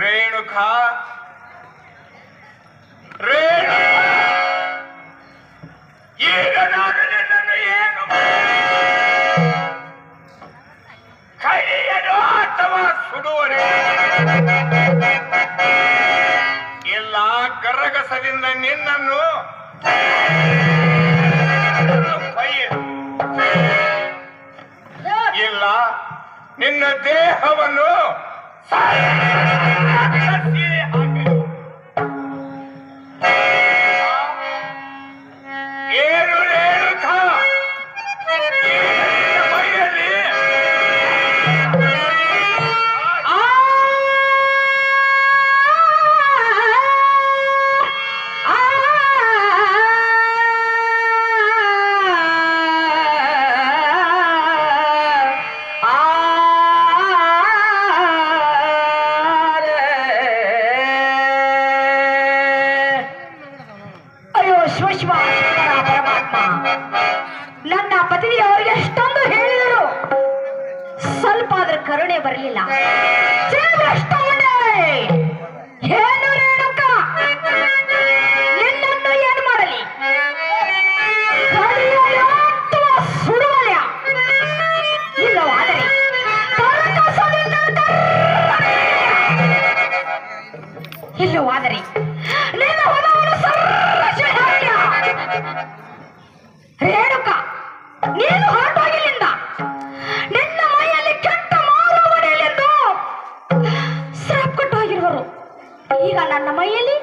ರೇಣುಕಾ ರೇಣುಕಾ ಈಗ ನಾನು ನಿನ್ನನ್ನು ಏನು ಕೈಯನ್ನು ಅಥವಾ ಸುಡುವರೆ ಇಲ್ಲ ಗರಗಸದಿಂದ ನಿನ್ನನ್ನು ಇಲ್ಲ ನಿನ್ನ ದೇಹವನ್ನು ಏನು ರೇಣುಕಾ ಮೈಯಲ್ಲಿ ಶಿವ ಪರಮಾತ್ಮ ನನ್ನ ಪತಿಯವರಿಗೆ ಎಷ್ಟೊಂದು ಹೇಳಿದರು, ಸ್ವಲ್ಪ ಆದ್ರೆ ಕರುಣೆ ಬರಲಿಲ್ಲ. ಏನು ರೇಣುಕ, ನಿನ್ನನ್ನು ಏನು ಮಾಡಲಿ? ಸುಡುವಲ್ಯ ಇಲ್ಲವಾದರೆ ಇಲ್ಲವಾದರೆ ನಿನ್ನ ಹೊಲವನ್ನು ರೇಣುಕ, ನೀನು ಹೊರಟೋಗಿಲ್ಲಿಂದ. ನಿನ್ನ ಮೈಯಲ್ಲಿ ಕೆಟ್ಟ ಮಾರು ಹೊಡೆಯಲೆಂದು ಶ್ರಾಪ್ ಕೊಟ್ಟು ಹೋಗಿರುವರು. ಈಗ ನನ್ನ ಮೈಯಲ್ಲಿ